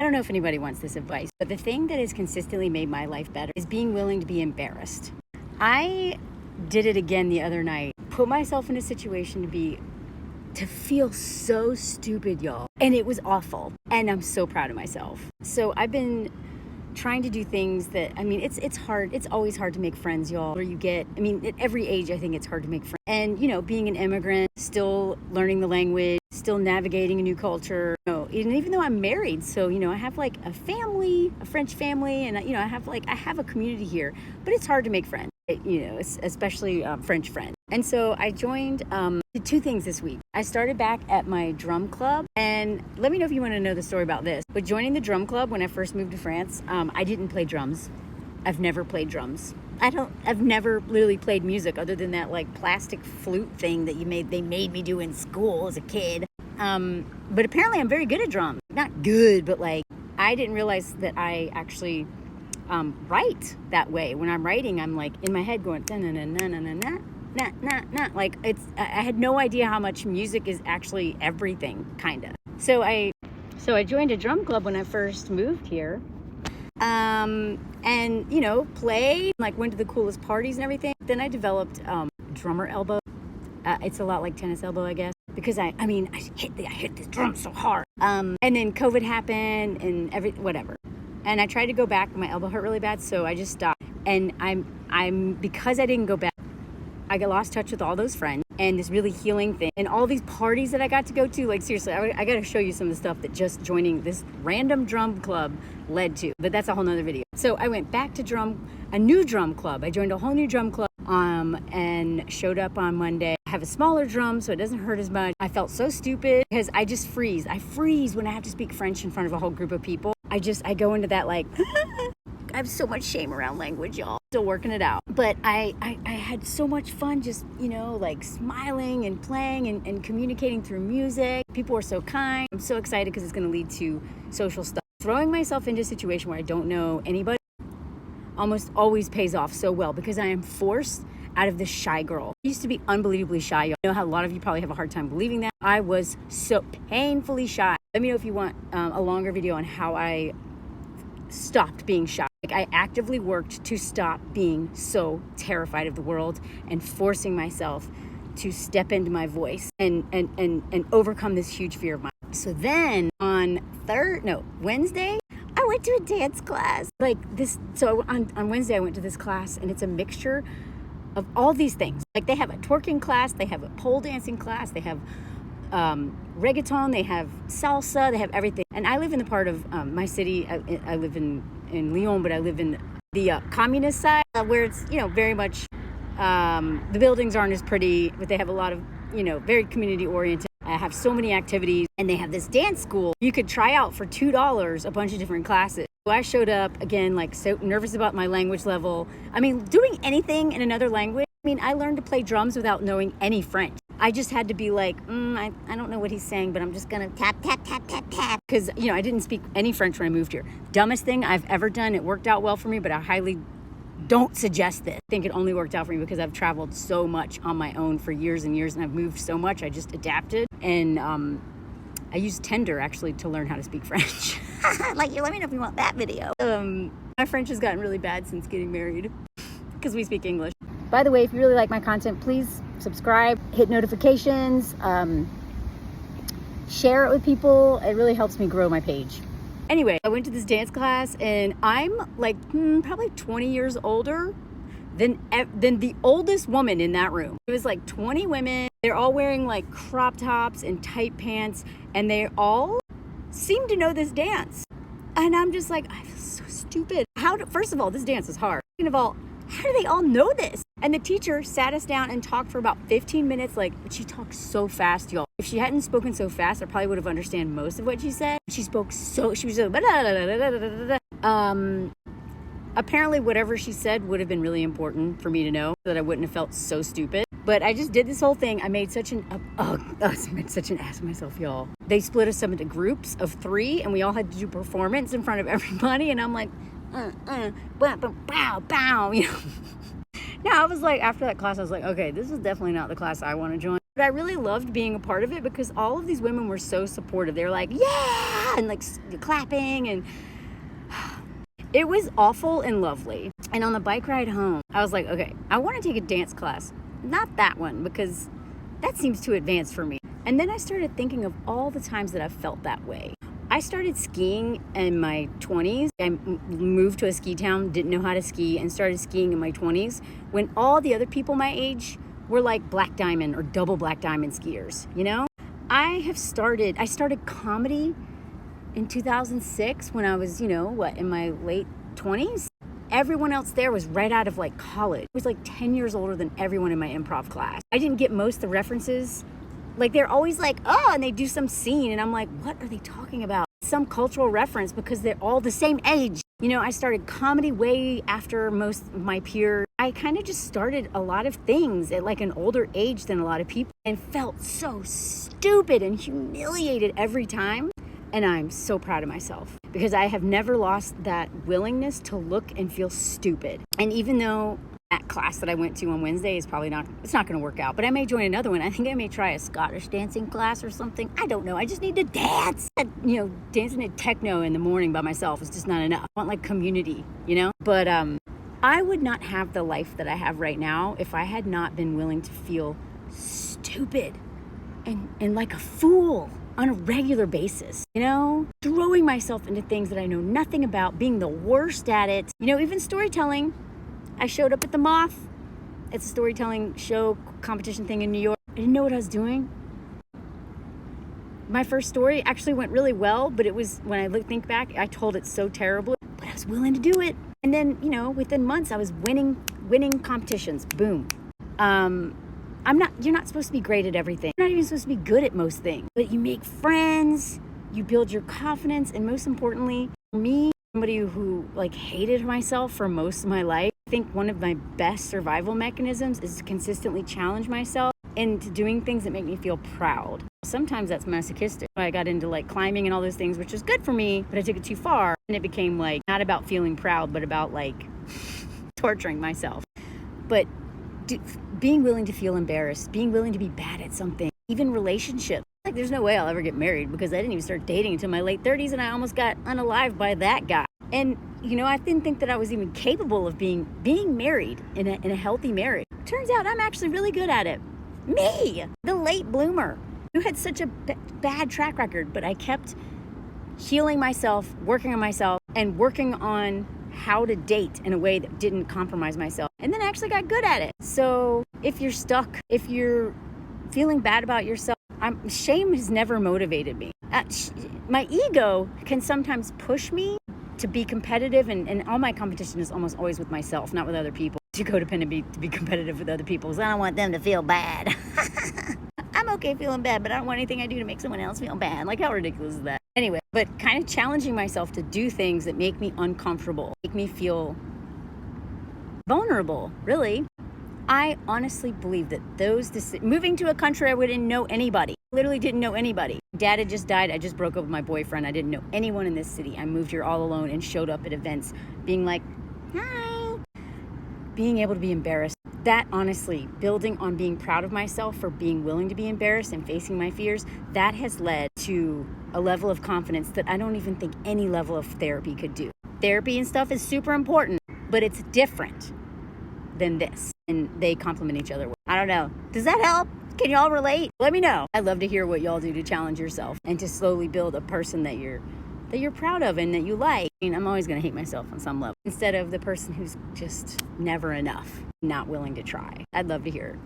I don't know if anybody wants this advice, but the thing that has consistently made my life better is being willing to be embarrassed. I did it again the other night. Put myself in a situation to feel so stupid, y'all. And it was awful. And I'm so proud of myself. So I've been trying to do things that, it's hard. It's always hard to make friends, y'all. Where you get, at every age, I think it's hard to make friends. And, being an immigrant, still learning the language, still navigating a new culture, and even though I'm married, so, I have like a family, a French family, and, I have a community here, but it's hard to make friends, especially French friends. And so I joined, did two things this week. I started back at my drum club, and let me know if you want to know the story about this. But joining the drum club when I first moved to France, I didn't play drums. I've never played drums. I've never literally played music other than that like plastic flute thing that they made me do in school as a kid. But apparently I'm very good at drums. Not good, but like I didn't realize that I actually write that way. When I'm writing, I'm like in my head going na na na na na na na na na. Like I had no idea how much music is actually everything, kinda. So I joined a drum club when I first moved here. And played, like went to the coolest parties and everything. Then I developed drummer elbow. It's a lot like tennis elbow, I guess, because I hit this drum so hard. And then COVID happened and whatever. And I tried to go back, but my elbow hurt really bad, so I just stopped. And I'm because I didn't go back, I got lost touch with all those friends and this really healing thing and all these parties that I got to go to. Like seriously, I got to show you some of the stuff that just joining this random drum club led to. But that's a whole nother video. So I went back to a new drum club. I joined a whole new drum club and showed up on Monday. I have a smaller drum, so it doesn't hurt as much. I felt so stupid because I just freeze. I freeze when I have to speak French in front of a whole group of people. I go into that like, I have so much shame around language, y'all. Still working it out. But I had so much fun just, like smiling and playing and communicating through music. People were so kind. I'm so excited because it's going to lead to social stuff. Throwing myself into a situation where I don't know anybody almost always pays off so well because I am forced out of this shy girl. I used to be unbelievably shy. You know how a lot of you probably have a hard time believing that. I was so painfully shy. Let me know if you want a longer video on how I stopped being shy. Like I actively worked to stop being so terrified of the world and forcing myself to step into my voice and overcome this huge fear of mine. So then on Wednesday, I went to a dance class. Like this, so on Wednesday I went to this class and it's a mixture of all these things. Like they have a twerking class, they have a pole dancing class, they have reggaeton, they have salsa, they have everything. And I live in the part of my city, I live in Lyon, but I live in the communist side where it's, very much, the buildings aren't as pretty, but they have a lot of, very community oriented. I have so many activities and they have this dance school. You could try out for $2 a bunch of different classes. So I showed up again, like so nervous about my language level. Doing anything in another language. I learned to play drums without knowing any French. I just had to be like, I don't know what he's saying, but I'm just gonna tap, tap, tap, tap, tap. Because, I didn't speak any French when I moved here. Dumbest thing I've ever done. It worked out well for me, but I highly don't suggest this. I think it only worked out for me because I've traveled so much on my own for years and years and I've moved so much. I just adapted. And I used Tinder actually to learn how to speak French. Like, let me know if you want that video. My French has gotten really bad since getting married because we speak English. By the way, if you really like my content, please subscribe, hit notifications, share it with people. It really helps me grow my page. Anyway, I went to this dance class and I'm like probably 20 years older than the oldest woman in that room. It was like 20 women. They're all wearing like crop tops and tight pants and they all seem to know this dance. And I'm just like, I feel so stupid. First of all, this dance is hard. Second of all, how do they all know this? And the teacher sat us down and talked for about 15 minutes. But she talked so fast, y'all. If she hadn't spoken so fast, I probably would have understood most of what she said. She was like, apparently whatever she said would have been really important for me to know so that I wouldn't have felt so stupid. But I just did this whole thing. I made such an ass of myself, y'all. They split us up into groups of 3 and we all had to do performance in front of everybody. And I'm like, bow, bow, Now I was like, after that class, I was like, okay, this is definitely not the class I want to join. But I really loved being a part of it because all of these women were so supportive. They were like, yeah, and like clapping, and it was awful and lovely. And on the bike ride home, I was like, okay, I want to take a dance class. Not that one, because that seems too advanced for me. And then I started thinking of all the times that I've felt that way. I started skiing in my 20s. I moved to a ski town, didn't know how to ski, and started skiing in my 20s when all the other people my age were like black diamond or double black diamond skiers, you know? I started comedy in 2006 when I was, in my late 20s. Everyone else there was right out of like college. I was like 10 years older than everyone in my improv class. I didn't get most of the references. Like they're always like, oh, and they do some scene and I'm like, what are they talking about? Some cultural reference because they're all the same age. I started comedy way after most of my peers. I kind of just started a lot of things at like an older age than a lot of people and felt so stupid and humiliated every time. And I'm so proud of myself because I have never lost that willingness to look and feel stupid. And even though that class that I went to on Wednesday is probably it's not going to work out, but I may join another one. I think I may try a Scottish dancing class or something. I don't know. I just need to dance. Dancing at techno in the morning by myself is just not enough. I want like community, But I would not have the life that I have right now if I had not been willing to feel stupid and like a fool on a regular basis, throwing myself into things that I know nothing about, being the worst at it, even storytelling. I showed up at the Moth. It's a storytelling show competition thing in New York. I didn't know what I was doing. My first story actually went really well, but it was, when I think back, I told it so terribly, but I was willing to do it. And then, within months I was winning competitions. Boom. You're not supposed to be great at everything. You're not even supposed to be good at most things, but you make friends, you build your confidence, and most importantly, for me, somebody who like hated myself for most of my life, I think one of my best survival mechanisms is to consistently challenge myself into doing things that make me feel proud. Sometimes that's masochistic. I got into like climbing and all those things, which was good for me, but I took it too far and it became like not about feeling proud, but about like torturing myself. But being willing to feel embarrassed, being willing to be bad at something, even relationships. Like there's no way I'll ever get married because I didn't even start dating until my late 30s and I almost got unalived by that guy. And, I didn't think that I was even capable of being married in a healthy marriage. Turns out I'm actually really good at it. Me, the late bloomer, who had such a bad track record, but I kept healing myself, working on myself, and working on how to date in a way that didn't compromise myself. And then I actually got good at it. So if you're stuck, if you're feeling bad about yourself, shame has never motivated me. My ego can sometimes push me to be competitive, and all my competition is almost always with myself, not with other people. Too codependent to be competitive with other people, so I don't want them to feel bad. I'm okay feeling bad, but I don't want anything I do to make someone else feel bad. Like, how ridiculous is that? Anyway, but kind of challenging myself to do things that make me uncomfortable, make me feel vulnerable, really. I honestly believe that moving to a country I wouldn't know anybody, literally didn't know anybody. Dad had just died. I just broke up with my boyfriend. I didn't know anyone in this city. I moved here all alone and showed up at events being like, hi. Being able to be embarrassed. That honestly, building on being proud of myself for being willing to be embarrassed and facing my fears, that has led to a level of confidence that I don't even think any level of therapy could do. Therapy and stuff is super important, but it's different than this, and they complement each other. I don't know. Does that help? Can y'all relate? Let me know. I'd love to hear what y'all do to challenge yourself and to slowly build a person that you're proud of and that you like. I mean, I'm always going to hate myself on some level instead of the person who's just never enough, not willing to try. I'd love to hear it.